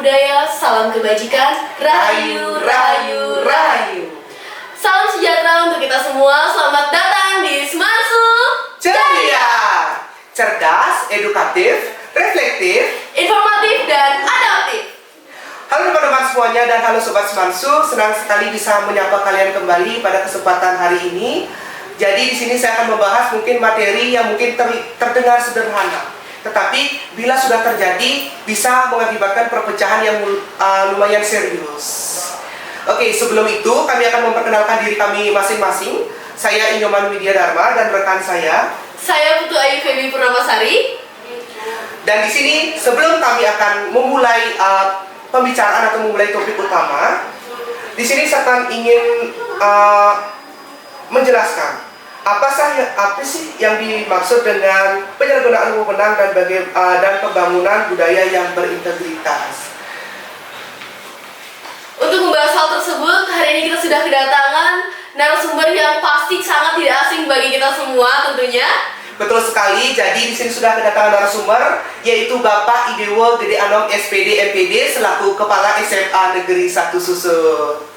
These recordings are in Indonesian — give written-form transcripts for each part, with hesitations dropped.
budaya, salam kebajikan, rahayu, rahayu, rahayu. Salam sejahtera untuk kita semua, selamat datang di Semansu Ceria, cerdas, edukatif, reflektif, informatif dan adaptif. Halo teman-teman semuanya dan halo Sobat Semansu, senang sekali bisa menyapa kalian kembali pada kesempatan hari ini. Jadi di sini saya akan membahas mungkin materi yang mungkin terdengar sederhana, tetapi bila sudah terjadi bisa mengakibatkan perpecahan yang lumayan serius. Oke, sebelum itu kami akan memperkenalkan diri kami masing-masing. Saya Inyoman Widya Dharma dan rekan saya Putu Ayu Feby Purnamasari. Dan di sini sebelum kami akan memulai pembicaraan atau memulai topik utama, di sini saya akan ingin menjelaskan apa sih yang dimaksud dengan penyalahgunaan wewenang dan pembangunan budaya yang berintegritas. Untuk membahas hal tersebut, hari ini kita sudah kedatangan narasumber yang pasti sangat tidak asing bagi kita semua tentunya. Betul sekali, jadi di sini sudah kedatangan narasumber yaitu Bapak Idewo Gede Anom SPD MPD selaku Kepala SMA Negeri 1 Susun.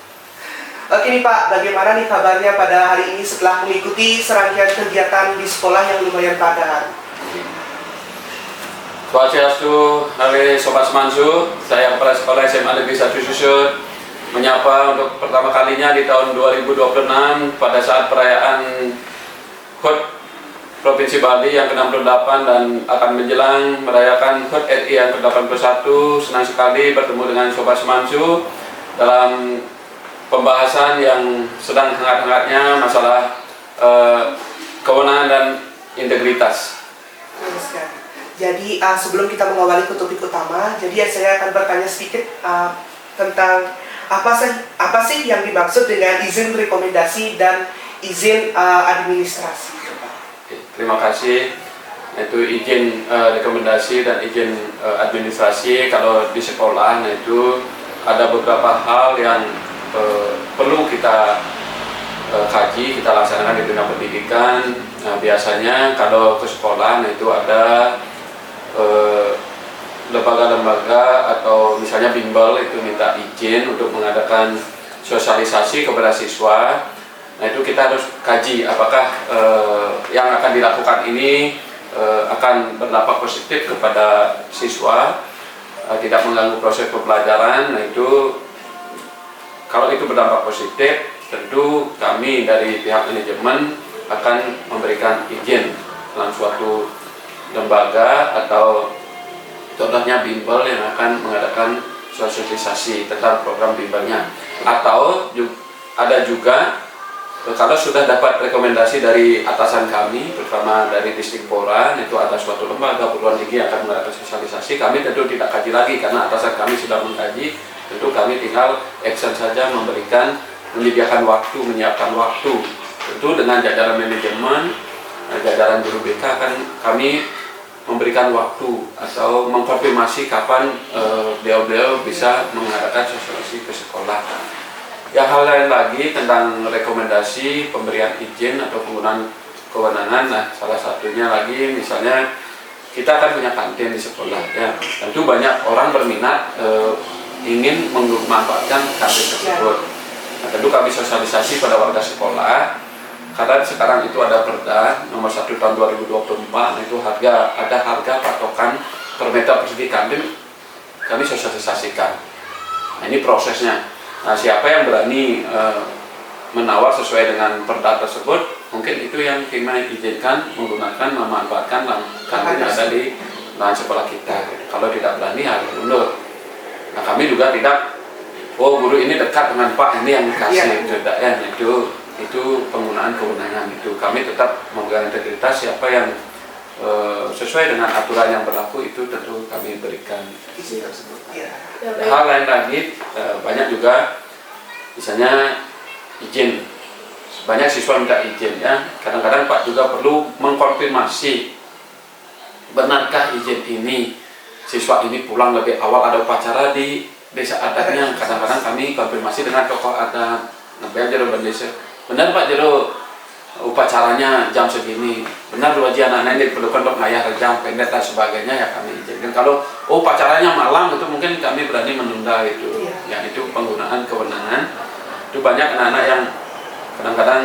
Oke nih Pak, bagaimana nih kabarnya pada hari ini setelah mengikuti serangkaian kegiatan di sekolah yang lumayan padat? Swastiastu, hari Sobat Semansu, saya Kepala Sekolah SMA Negeri 1 Susun menyapa untuk pertama kalinya di tahun 2026 pada saat perayaan HUT Provinsi Bali yang ke-68 dan akan menjelang merayakan HUT RI yang ke-81. Senang sekali bertemu dengan Sobat Semansu dalam pembahasan yang sedang hangat-hangatnya masalah kewenangan dan integritas. Jadi sebelum kita mengawali ke topik utama, jadi saya akan bertanya sedikit tentang apa sih yang dimaksud dengan izin rekomendasi dan izin administrasi. Terima kasih. Itu izin rekomendasi dan izin administrasi. Kalau di sekolah, itu ada beberapa hal yang perlu kita kaji, kita laksanakan di dunia pendidikan. Nah, biasanya kalau ke sekolah, itu ada lembaga-lembaga atau misalnya bimbel itu minta izin untuk mengadakan sosialisasi kepada siswa. Nah, itu kita harus kaji apakah yang akan dilakukan ini akan berdampak positif kepada siswa, tidak mengganggu proses pembelajaran. Nah, itu kalau itu berdampak positif, tentu kami dari pihak manajemen akan memberikan izin dalam suatu lembaga atau contohnya bimbel yang akan mengadakan sosialisasi tentang program bimbelnya. Atau ada juga kalau sudah dapat rekomendasi dari atasan kami, terutama dari Distrik Bora, itu ada suatu lembaga perguruan tinggi yang akan mengadakan sosialisasi, kami tentu tidak kaji lagi karena atasan kami sudah mengkaji. Tentu kami tinggal action saja, menyediakan waktu, menyiapkan waktu. Tentu dengan jajaran manajemen, jajaran guru BK akan kami memberikan waktu atau mengkonfirmasi kapan beliau bisa mengadakan sosialisasi ke sekolah. Ya, hal lain lagi tentang rekomendasi pemberian izin atau penggunaan kewenangan. Nah, salah satunya lagi misalnya kita akan punya kantin di sekolah. Ya, tentu banyak orang berminat ingin memanfaatkan kantin tersebut. Nah, tentu kami sosialisasi pada warga sekolah. Karena sekarang itu ada Perda nomor 1 tahun 2024, itu ada harga patokan per meter persegi kantin, kami sosialisasikan. Nah, ini prosesnya. Nah, siapa yang berani menawar sesuai dengan Perda tersebut, mungkin itu yang kami izinkan menggunakan, memanfaatkan kantin yang ada di lahan sekolah kita. Kalau tidak berani, harus mundur. Nah, kami juga tidak, guru ini dekat dengan Pak, ini yang dikasih. Tidak ya, itu penggunaan kewenangan. Itu kami tetap memegang integritas. Siapa yang sesuai dengan aturan yang berlaku, itu tentu kami berikan izin tersebut. Hal lain lagi, banyak juga misalnya izin, banyak siswa minta izin ya. Kadang-kadang Pak juga perlu mengkonfirmasi, benarkah izin ini, siswa ini pulang lebih awal, ada upacara di desa adatnya. Kadang-kadang kami konfirmasi dengan tokoh adat. Nah, benar Pak Jero, upacaranya jam segini, benar wajib anak-anak ini diperlukan untuk ngayah jam pendek dan sebagainya, ya kami izinkan. Kalau upacaranya malam itu mungkin kami berani menunda itu, ya itu penggunaan kewenangan. Itu banyak anak-anak yang kadang-kadang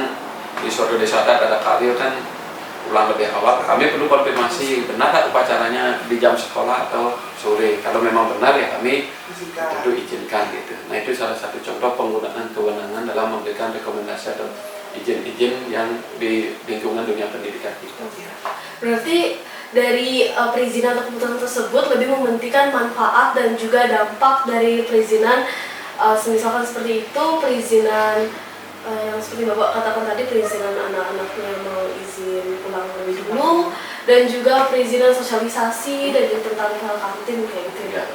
di suatu desa ada karya kan pulang lebih awal, kami perlu konfirmasi benar tak upacaranya di jam sekolah atau sore. Kalau memang benar ya kami tentu izinkan gitu. Nah itu salah satu contoh penggunaan kewenangan dalam memberikan rekomendasi atau izin-izin yang di lingkungan dunia pendidikan kita. Berarti dari perizinan atau keputusan tersebut lebih mementingkan manfaat dan juga dampak dari perizinan, misalkan seperti itu perizinan yang seperti Bapak katakan tadi, perizinan anak-anaknya mau izin pulang lebih dulu, dan juga perizinan sosialisasi dan juga tentang hal kantin kayak gitu ya.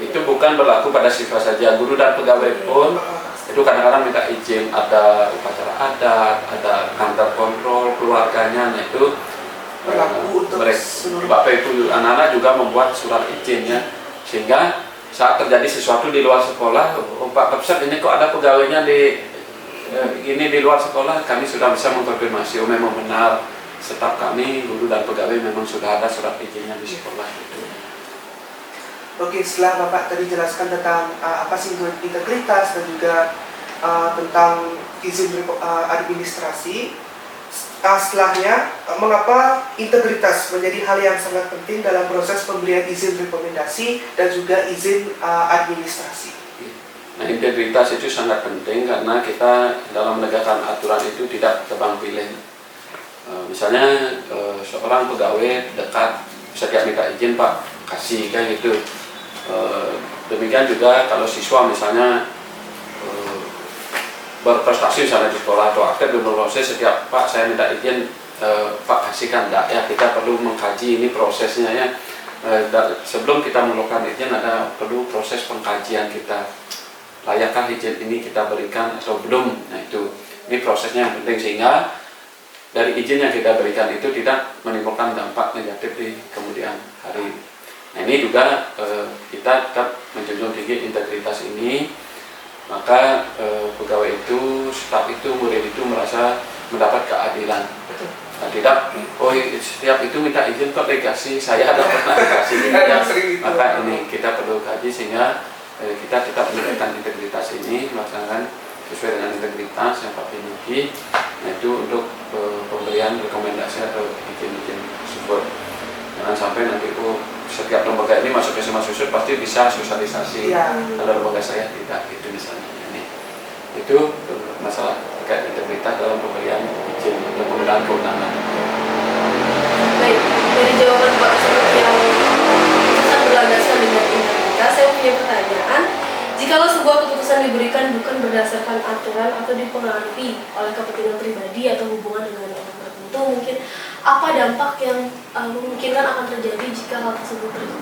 Itu bukan berlaku pada siswa saja, guru dan pegawai pun itu kadang-kadang minta izin, ada upacara adat, ada kantor kontrol keluarganya. Nah itu berlaku untuk Bapak Ibu anak-anak juga membuat surat izinnya, sehingga saat terjadi sesuatu di luar sekolah, Pak Kapsat ini kok ada pegawainya ini di luar sekolah, kami sudah bisa mengkonfirmasi, memang benar staf kami, guru dan pegawai memang sudah ada surat izinnya di sekolah itu. Oke, setelah Bapak tadi jelaskan tentang apa sih integritas dan juga tentang izin administrasi, setelahnya mengapa integritas menjadi hal yang sangat penting dalam proses pemberian izin rekomendasi dan juga izin administrasi. Nah, integritas itu sangat penting karena kita dalam menegakkan aturan itu tidak tebang pilih. Misalnya seorang pegawai dekat setiap minta izin, Pak kasih kan gitu. Demikian juga kalau siswa misalnya berprestasi misalnya di sekolah atau aktif berproses, setiap Pak saya minta izin, Pak kasihkan enggak ya, kita perlu mengkaji ini prosesnya ya. Sebelum kita melakukan izin ada perlu proses pengkajian kita, layakkah izin ini kita berikan atau belum. Nah itu ini prosesnya yang penting, sehingga dari izin yang kita berikan itu tidak menimbulkan dampak negatif di kemudian hari. Nah ini juga kita tetap menjunjung tinggi integritas ini, maka pegawai itu, staf itu, murid itu merasa mendapat keadilan. Nah, tidak, setiap itu minta izin kok dikasih, saya ada pernah dikasih. Maka ini kita perlu kaji sehingga kita tetap menjaga integritas ini, melaksanakan sesuai dengan integritas yang Pak miliki. Nah itu untuk pemberian rekomendasi atau izin-izin tersebut. Jangan sampai nanti setiap lembaga ini masuk ke SMA Susun pasti bisa sosialisasi. Kalau lembaga saya tidak, itu misalnya. Ini itu masalah terkait integritas dalam pemberian izin dan penggunaan kewenangan. Baik, dari jawaban Pak seperti yang keputusan berlandaskan dengan integritas, saya punya pertanyaan. Jikalau sebuah keputusan diberikan bukan berdasarkan aturan atau dipengaruhi oleh kepentingan pribadi atau hubungan dengan orang tertentu, mungkin apa dampak yang memungkinkan akan terjadi jika hal tersebut terjadi?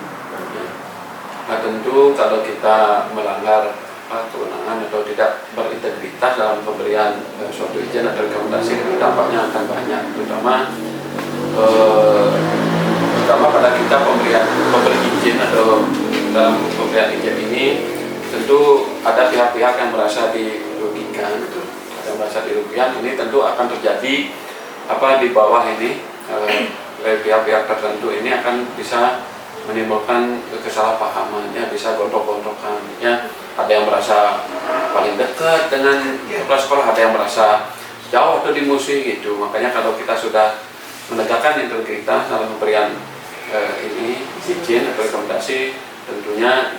Nah tentu kalau kita melanggar kewenangan atau tidak berintegritas dalam pemberian suatu izin atau rekomendasi, dampaknya akan banyak, terutama pada kita pemberi izin atau dalam pemberian izin ini tentu ada pihak-pihak yang merasa dirugikan, ini tentu akan terjadi di bawah ini oleh pihak-pihak tertentu ini akan bisa menimbulkan kesalahpahaman, ya bisa gontok-gontokan, ya ada yang merasa paling dekat dengan kepala sekolah, ada yang merasa jauh atau dimusuhi gitu. Makanya kalau kita sudah menegakkan integritas dalam pemberian ini izin atau rekomendasi, tentunya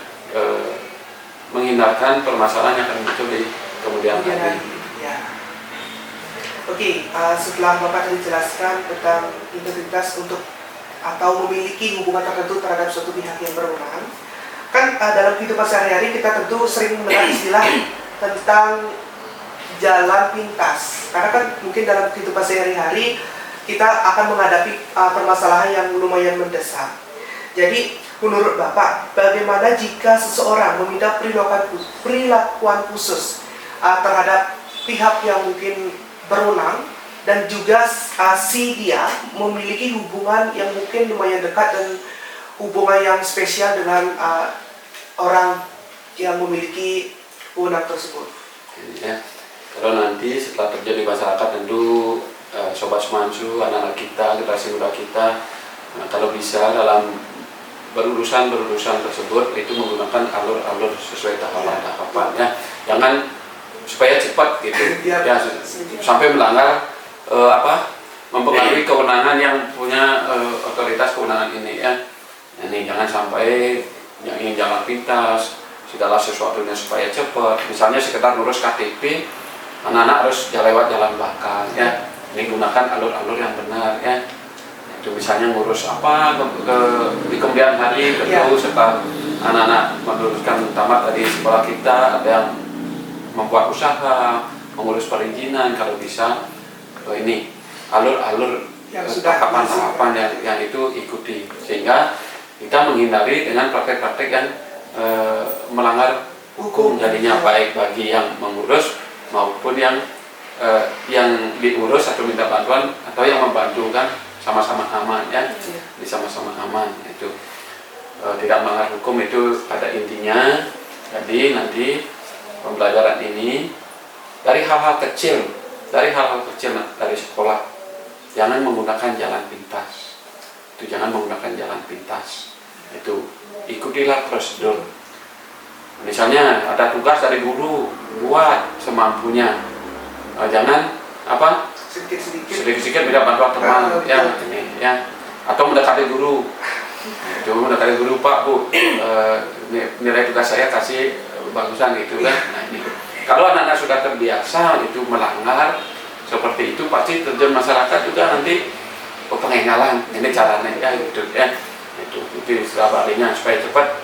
menghindarkan permasalahan yang akan muncul di kemudian hari. Oke, setelah Bapak tadi jelaskan tentang integritas untuk atau memiliki hubungan tertentu terhadap suatu pihak yang berwenang, kan dalam kehidupan sehari-hari kita tentu sering mendengar istilah tentang jalan pintas. Karena kan mungkin dalam kehidupan sehari-hari kita akan menghadapi permasalahan yang lumayan mendesak. Jadi menurut Bapak, bagaimana jika seseorang meminta perilakuan khusus terhadap pihak yang mungkin berwenang dan juga dia memiliki hubungan yang mungkin lumayan dekat dan hubungan yang spesial dengan orang yang memiliki wewenang tersebut? Ya, kalau nanti setelah terjadi masyarakat tentu sobat semansu, anak-anak kita, generasi muda kita, kalau bisa dalam berurusan tersebut itu menggunakan alur-alur sesuai tahapan ya. Jangan supaya cepat gitu ya, sampai melanggar mempengaruhi kewenangan yang punya otoritas kewenangan ini ya. Ini jangan sampai yang ingin jalan pintas segala sesuatunya supaya cepat, misalnya sekedar ngurus KTP, anak-anak harus lewat jalan belakang ya. Ini gunakan alur-alur yang benar ya. Itu misalnya ngurus apa di kemudian hari tentu setelah anak-anak meluluskan tamat dari sekolah kita, ada yang membuat usaha, mengurus perizinan, kalau bisa ini alur-alur tahapan-tahapan yang itu ikuti, sehingga kita menghindari dengan praktek-praktek yang melanggar hukum, jadinya baik bagi yang mengurus maupun yang diurus atau minta bantuan atau yang membantu, kan sama-sama aman ya, sama-sama aman itu tidak melanggar hukum itu pada intinya. Jadi nanti pembelajaran ini dari hal-hal kecil dari sekolah, jangan menggunakan jalan pintas, itu ikutilah prosedur. Misalnya ada tugas dari guru, buat semampunya. Jangan sedikit-sedikit tidak bantuan teman ya, atau mendekati guru. Mendekati guru, Pak, Bu, nilai tugas saya kasih bagusan gitu kan. Nah, ini kalau anak-anak sudah terbiasa itu melanggar seperti itu, pasti terjun masyarakat juga nanti pengenalan ini caranya ya gitu ya. Itu istilah baliknya supaya cepat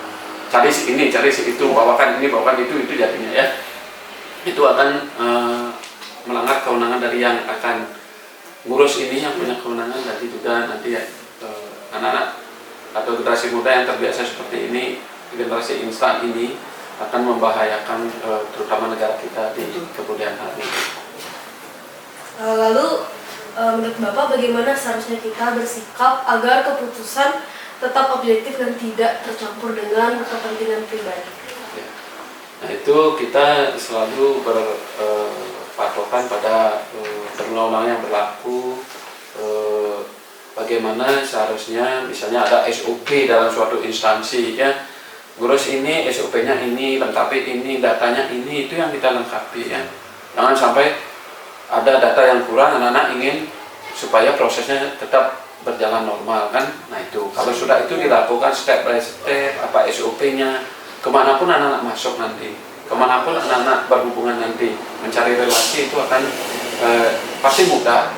cari si ini, cari si itu, bawakan ini, bawakan itu jadinya ya. Itu akan melanggar kewenangan dari yang akan ngurus ini, yang punya kewenangan, dan juga nanti ya, anak-anak atau generasi muda yang terbiasa seperti ini, generasi instan ini akan membahayakan terutama negara kita di kemudian hari. Lalu menurut Bapak bagaimana seharusnya kita bersikap agar keputusan tetap objektif dan tidak tercampur dengan kepentingan pribadi? Nah, itu kita selalu berpatokan pada perundang-undangan yang berlaku, bagaimana seharusnya, misalnya ada SOP dalam suatu instansi ya, ngurus ini, SOP-nya ini, lengkapi ini, datanya ini, itu yang kita lengkapi ya. Jangan sampai ada data yang kurang, anak-anak ingin supaya prosesnya tetap berjalan normal kan. Nah itu, kalau sudah itu dilakukan step by step, apa SOP-nya, kemanapun anak-anak masuk nanti, kemanapun anak-anak berhubungan nanti, mencari relasi itu akan pasti mudah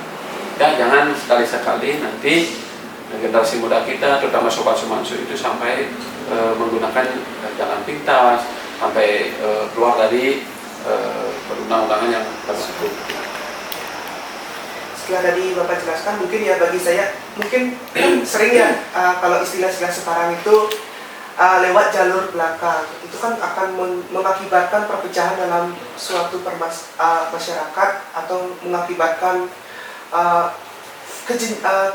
ya. Jangan sekali-sekali nanti generasi muda kita, terutama sobat semansu itu sampai menggunakan jalan pintas, sampai keluar dari perundang-undangan yang tersebut. Setelah tadi Bapak jelaskan, mungkin ya bagi saya mungkin sering ya kalau istilah-istilah sekarang itu lewat jalur belakang, itu kan akan mengakibatkan perpecahan dalam suatu masyarakat atau mengakibatkan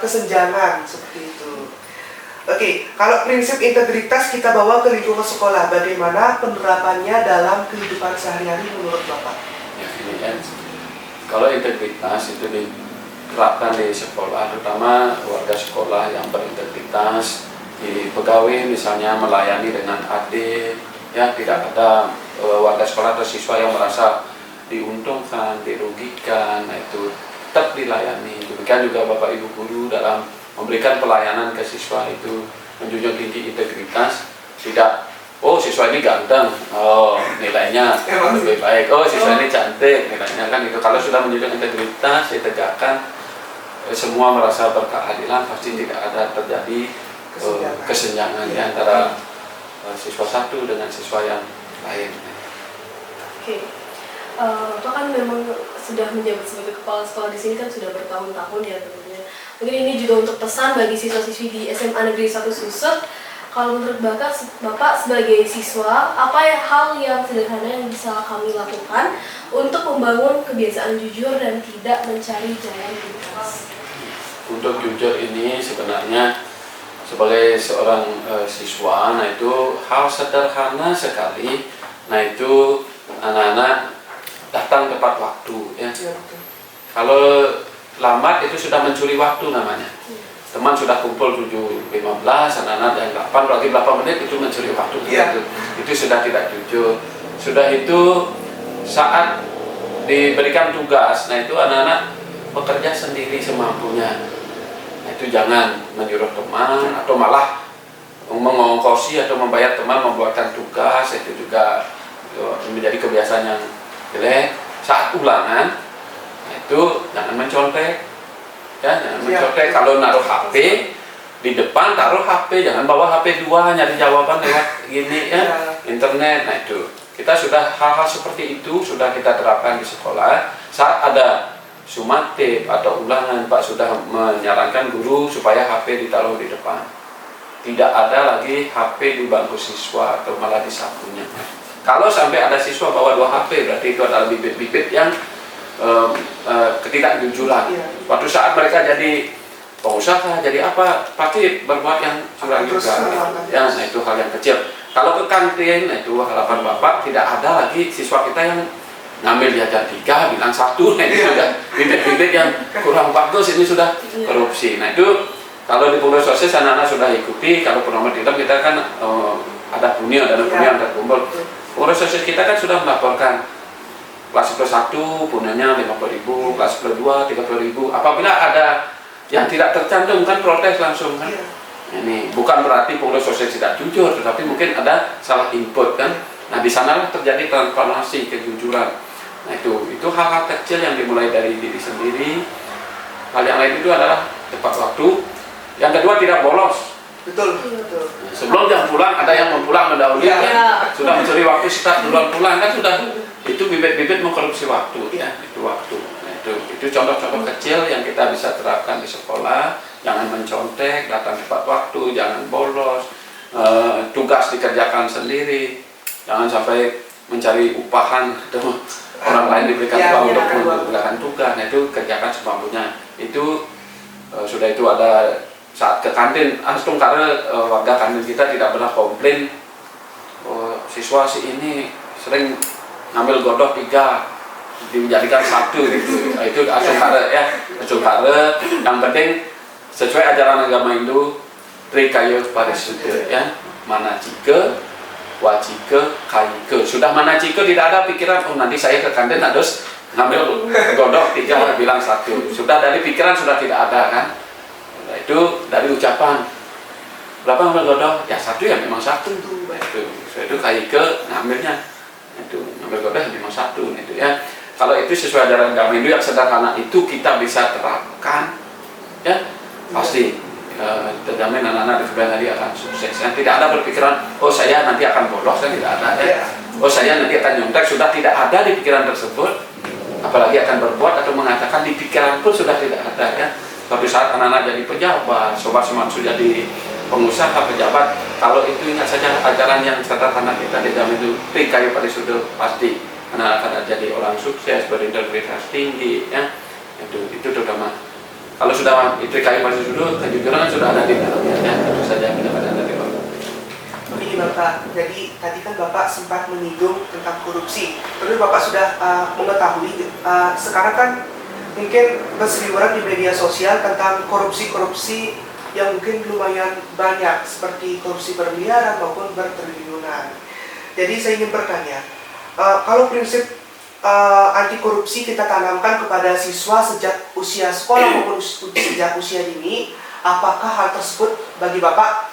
kesenjangan seperti itu. Oke, kalau prinsip integritas kita bawa ke lingkungan sekolah, bagaimana penerapannya dalam kehidupan sehari-hari menurut Bapak? Ya, ini kan, kalau integritas itu diterapkan di sekolah, terutama warga sekolah yang berintegritas, di pegawai misalnya melayani dengan adil, ya tidak ada warga sekolah atau siswa yang merasa diuntungkan, dirugikan, nah itu tetap dilayani. Demikian juga Bapak Ibu guru dalam memberikan pelayanan ke siswa itu menjunjung tinggi integritas, tidak oh siswa ini ganteng, oh nilainya lebih baik, oh siswa ini cantik, nilainya kan itu. Kalau sudah menjunjung integritas ditegakkan, semua merasa berkeadilan, pasti tidak ada terjadi kesenjangan di antara siswa satu dengan siswa yang lain. Oke. Bapak kan memang sudah menjabat sebagai kepala sekolah di sini kan sudah bertahun-tahun ya tentunya. Mungkin ini juga untuk pesan bagi siswa-siswi di SMA Negeri 1 Suset. Kalau menurut Bapak sebagai siswa, apa hal yang sederhana yang bisa kami lakukan untuk membangun kebiasaan jujur dan tidak mencari jalan pintas? Untuk jujur ini sebenarnya sebagai seorang siswa, nah itu hal sederhana sekali. Nah itu anak-anak datang tepat waktu ya. Kalau lambat itu sudah mencuri waktu namanya. Teman sudah kumpul 7.15, anak-anak yang 8, lagi 8 menit itu mencuri waktu. Itu sudah tidak jujur. Sudah itu saat diberikan tugas, nah itu anak-anak bekerja sendiri semampunya. Nah itu jangan menyuruh teman atau malah mengongkosi atau membayar teman membuatkan tugas, itu juga menjadi kebiasaan yang jelek. Saat ulangan, nah itu jangan mencontek, ya, jangan mencontek. Kalau naruh HP di depan, taruh HP, jangan bawa HP 2 nyari jawaban lewat gini ya, internet. Nah itu kita sudah hal-hal seperti itu sudah kita terapkan di sekolah. Saat ada sumatif atau ulangan, Pak sudah menyarankan guru supaya HP ditaruh di depan. Tidak ada lagi HP di bangku siswa atau malah di sakunya. Kalau sampai ada siswa bawa 2 HP, berarti itu adalah bibit-bibit yang ketidakjujuran. Waktu saat mereka jadi pengusaha, jadi apa, pasti berbuat yang curang juga. Ya, nah itu hal yang kecil. Kalau ke kantin, nah itu harapan Bapak tidak ada lagi siswa kita yang ngambil jajan 3, bilang 1. Nah itu sudah bibit-bibit yang kurang bagus, ini sudah korupsi. Nah itu kalau di pengurus OSIS anak-anak sudah ikuti. Kalau penomoran hitam kita kan ada punya, dana punya yang terkumpul. Pengurus OSIS kita kan sudah melaporkan kelas 1 punanya 50.000, kelas 2 30.000. Apabila ada yang tidak tercantum kan protes langsung kan. Ini bukan berarti pengurus OSIS tidak jujur, tetapi mungkin ada salah input kan. Nah di sanalah terjadi transparansi, kejujuran. Nah itu hal-hal kecil yang dimulai dari diri sendiri. Hal yang lain itu adalah tepat waktu. Yang kedua tidak bolos. Betul. Sebelum jam pulang ada yang mempulang mendahului, sudah mencuri waktu start duluan pulang kan sudah. Itu bibit-bibit mengkorupsi waktu ya, itu waktu. Nah, itu contoh-contoh kecil yang kita bisa terapkan di sekolah. Jangan mencontek, datang tepat waktu, jangan bolos, tugas dikerjakan sendiri, jangan sampai mencari upahan atau orang lain diberikan uang untuk mengerjakan tugas. Nah itu kerjakan semampunya. Itu sudah itu ada saat ke kantin, langsung karena warga kantin kita tidak pernah komplain siswa si ini sering ngambil godok 3 dijadikan 1 gitu. Itu langsung karena ya, langsung karena yang penting sesuai ajaran agama Hindu, trikayo parisuddha ya, manacika, wacika, kayika. Sudah manacika tidak ada pikiran nanti saya ke kantin harus ngambil godok 3 bilang 1. Sudah dari pikiran sudah tidak ada kan. Nah, itu dari ucapan. Berapa ngambil godok? Ya 1 ya memang 1 itu kayika ngambilnya. Itu ngambil godok memang 1 itu ya. Kalau itu sesuai ajaran agama Hindu yang sederhana itu kita bisa terapkan ya. Pasti terjamin anak-anak di kemudian hari akan sukses. Yang tidak ada berpikiran, oh saya nanti akan bolos, kan tidak ada ya. Oh saya nanti akan nyontek, sudah tidak ada di pikiran tersebut. Apalagi akan berbuat atau mengatakan di pikiran pun sudah tidak ada ya. Suatu saat anak-anak jadi pejabat, sobat semansu jadi pengusaha, pejabat. Kalau itu ingat saja ajaran yang sederhana kita di dalam itu, trikayo parisuddha, pasti anak akan jadi orang sukses, berintegritas tinggi ya. Itu terutama. Kalau sudah itu kayu parisuddha, kejujuran sudah ada di dalamnya ya. Itu saja pendapatan dari Bapak. Begini Bapak, jadi tadi kan Bapak sempat menyinggung tentang korupsi. Terus Bapak sudah mengetahui sekarang kan mungkin berseliweran di media sosial tentang korupsi-korupsi yang mungkin lumayan banyak, seperti korupsi bermiliaran maupun bertriliunan. Jadi saya ingin bertanya, kalau prinsip anti korupsi kita tanamkan kepada siswa sejak usia sekolah maupun sejak usia dini, apakah hal tersebut bagi Bapak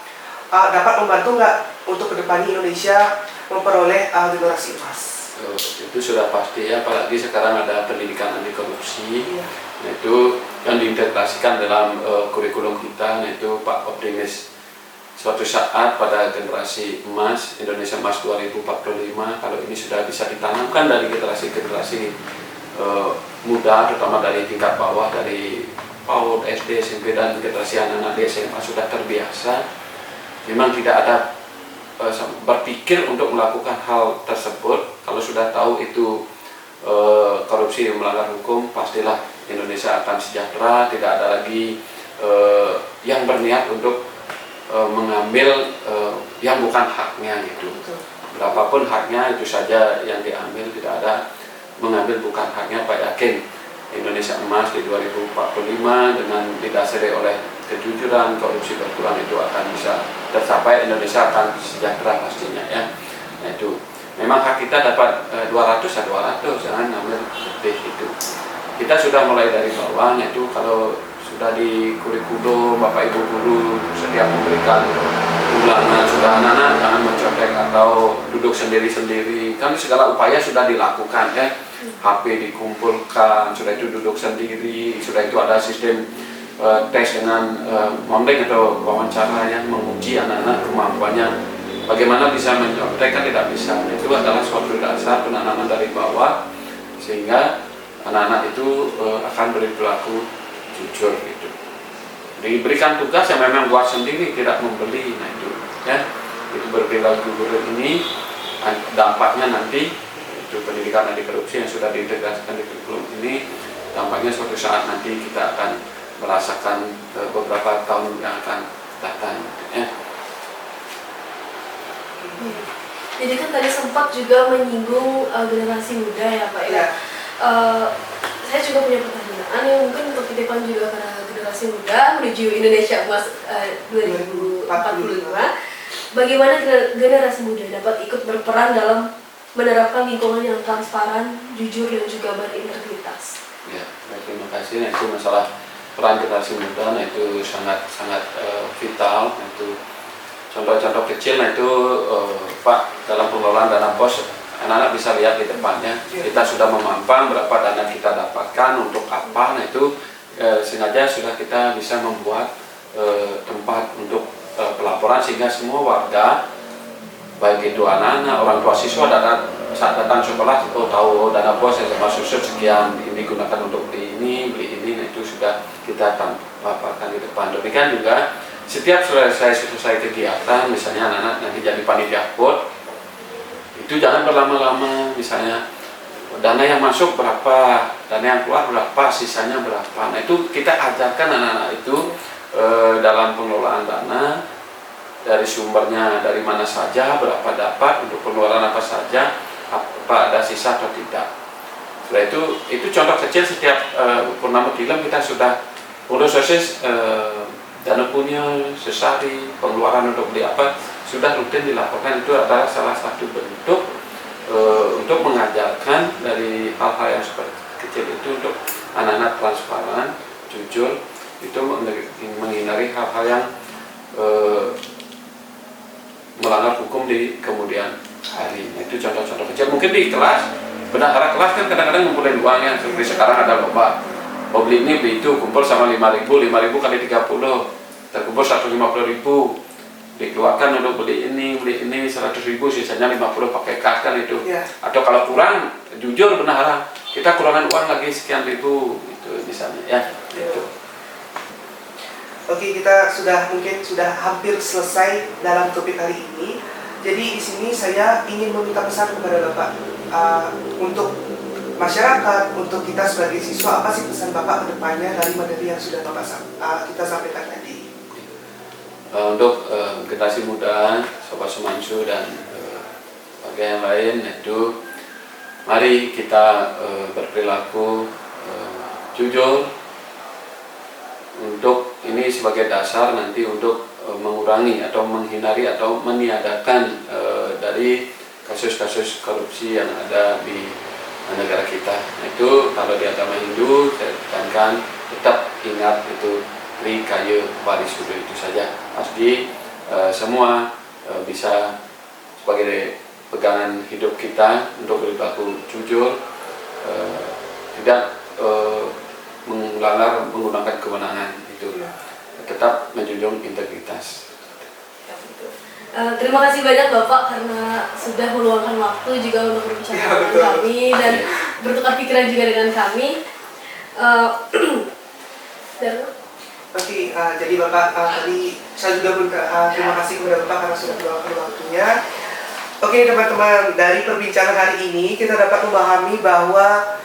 dapat membantu nggak untuk kedepannya Indonesia memperoleh generasi emas? Itu sudah pasti ya, apalagi sekarang ada pendidikan anti korupsi. Nah, itu yang diintegrasikan dalam kurikulum kita. Nah, itu Pak optimis suatu saat pada generasi emas Indonesia emas 2045, kalau ini sudah bisa ditanamkan dari generasi-generasi muda, terutama dari tingkat bawah, dari PAUD, SD, SMP dan generasi anak-anak di SMA sudah terbiasa, memang tidak ada berpikir untuk melakukan hal tersebut. Kalau sudah tahu itu korupsi melanggar hukum, pastilah Indonesia akan sejahtera, tidak ada lagi yang berniat untuk mengambil yang bukan haknya gitu. Berapapun haknya itu saja yang diambil, tidak ada mengambil bukan haknya. Pak yakin Indonesia Emas di 2045 dengan didasari oleh kejujuran, korupsi berkurang, itu akan bisa tercapai, Indonesia akan sejahtera pastinya ya. Nah itu memang hak kita dapat 200 ya 200, jangan ngambil lebih itu. Kita sudah mulai dari bawah, yaitu kalau sudah di kurikulum Bapak Ibu guru setiap memberikan ulangan, sudah anak-anak jangan mencontek atau duduk sendiri-sendiri, kan segala upaya sudah dilakukan ya. HP dikumpulkan, sudah itu duduk sendiri, sudah itu ada sistem tes dengan mounting atau wawancara yang menguji anak-anak kemampuannya bagaimana bisa mencontek, kan tidak bisa. Itu adalah suatu dasar penanaman dari bawah sehingga anak-anak itu akan berperilaku jujur gitu. Diberikan tugas yang memang buat sendiri, tidak membeli. Nah itu ya, itu berperilaku jujur ini dampaknya nanti itu pendidikan anti korupsi yang sudah diintegrasikan di kurikulum ini, dampaknya suatu saat nanti kita akan merasakan beberapa tahun yang akan datang ya. Jadi kan tadi sempat juga menyinggung generasi muda ya Pak ya. Saya juga punya pertanyaan yang mungkin untuk titipan juga karena generasi muda menuju Indonesia Emas 2045. Bagaimana generasi muda dapat ikut berperan dalam menerapkan lingkungan yang transparan, jujur dan juga berintegritas? Ya, terima kasih. Nah, itu masalah peran generasi muda, nah itu sangat vital. Nah, itu contoh-contoh kecil, nah itu Pak dalam pengelolaan dana BOS, anak-anak bisa lihat di depannya kita sudah memampang berapa dana kita dapatkan untuk apa. Nah itu sengaja sudah kita bisa membuat tempat untuk pelaporan sehingga semua warga, baik itu anak-anak, orang tua siswa saat datang sekolah tahu dana BOS yang masuk sekian ini digunakan untuk beli ini. Nah itu sudah kita paparkan di depan. Demikian juga setiap selesai kegiatan, misalnya anak-anak nanti jadi panitia KUD, itu jangan berlama-lama, misalnya dana yang masuk berapa, dana yang keluar berapa, sisanya berapa. Nah itu kita ajarkan anak-anak itu dalam pengelolaan dana, dari sumbernya dari mana saja, berapa dapat, untuk pengeluaran apa saja, apa ada sisa atau tidak. Setelah itu contoh kecil. Setiap purnama film kita sudah proses dana punya sesari, pengeluaran untuk beli apa sudah rutin dilaporkan. Itu adalah salah satu bentuk untuk mengajarkan dari hal-hal yang seperti kecil itu untuk anak-anak transparan, jujur, itu menghindari hal-hal yang melanggar hukum di kemudian hari. Itu contoh-contoh kecil. Mungkin di kelas, bendahara kelas kan kadang-kadang ngumpulin uangnya, seperti sekarang ada lomba, mau beli ini beli itu, kumpul sama 5.000 kali 30, terkumpul 150.000, dikeluarkan untuk beli ini 100.000, sisanya 50 pakai kas kan itu. Atau kalau kurang, jujur bendahara, kita kurangan uang lagi sekian ribu, itu misalnya ya. Itu. Oke, kita mungkin sudah hampir selesai dalam topik hari ini. Jadi di sini saya ingin meminta pesan kepada Bapak untuk masyarakat, untuk kita sebagai siswa, apa sih pesan Bapak ke depannya dari materi yang sudah Bapak kita sampaikan tadi? Untuk generasi muda, Sobat Sumansu dan bagian yang lain, itu mari kita berperilaku jujur. Untuk ini sebagai dasar nanti untuk mengurangi atau menghindari atau meniadakan dari kasus-kasus korupsi yang ada di negara kita. Nah, itu kalau di agama Hindu saya tekankan tetap ingat itu Tri Kaya Parisuddha, itu saja. Pasti semua bisa sebagai pegangan hidup kita untuk berlaku jujur, tidak melanggar menggunakan kewenangan, itu tetap menjunjung integritas. Terima kasih banyak Bapak karena sudah meluangkan waktu juga untuk berbicara dengan kami dan bertukar pikiran juga dengan kami. Oke, jadi Bapak tadi saya juga terima kasih kepada Bapak karena sudah meluangkan waktunya. Oke teman-teman, dari perbincangan hari ini kita dapat memahami bahwa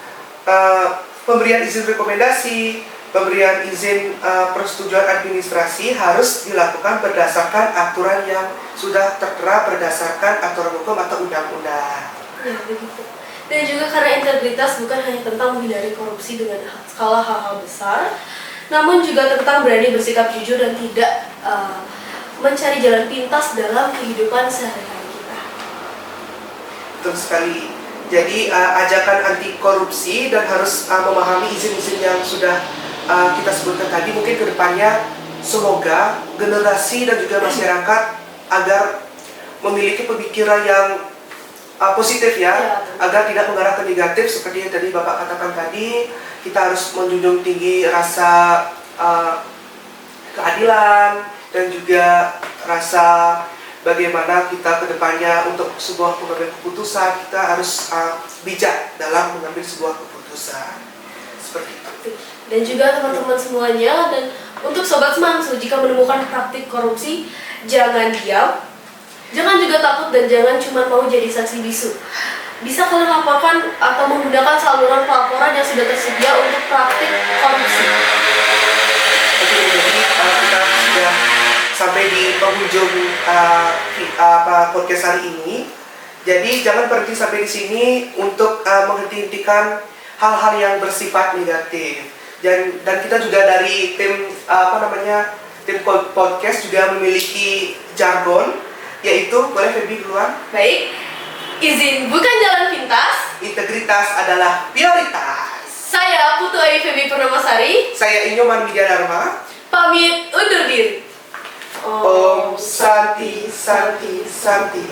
pemberian izin rekomendasi, pemberian izin persetujuan administrasi harus dilakukan berdasarkan aturan yang sudah tertera berdasarkan aturan hukum atau undang-undang. Ya, begitu. Dan juga karena integritas bukan hanya tentang menghindari korupsi dengan skala hal-hal besar, namun juga tentang berani bersikap jujur dan tidak mencari jalan pintas dalam kehidupan sehari-hari kita. Betul sekali. Jadi ajakan anti korupsi dan harus memahami izin-izin yang sudah kita sebutkan tadi, mungkin kedepannya semoga generasi dan juga masyarakat agar memiliki pemikiran yang positif ya, agar tidak mengarah ke negatif seperti yang tadi Bapak katakan tadi. Kita harus menjunjung tinggi rasa keadilan dan juga rasa bagaimana kita kedepannya untuk sebuah pengambilan keputusan, kita harus bijak dalam mengambil sebuah keputusan seperti itu. Dan juga teman-teman semuanya, dan untuk Sobat Semansu, jika menemukan praktik korupsi, jangan diam, jangan juga takut, dan jangan cuma mau jadi saksi bisu. Bisa kalian laporkan atau menggunakan saluran pelaporan yang sudah tersedia untuk praktik korupsi. Oke, jadi kita sudah sampai di penghujung podcast hari ini. Jadi jangan berhenti sampai di sini untuk menghentikan hal-hal yang bersifat negatif. Dan kita juga dari tim tim podcast juga memiliki jargon, yaitu, boleh Feby duluan? Baik, izin bukan jalan pintas. Integritas adalah prioritas. Saya Putu Ayu Feby Purnamasari. Saya Inyoman Widyadharma. Pamit undur diri. Om Santi Santi Santi.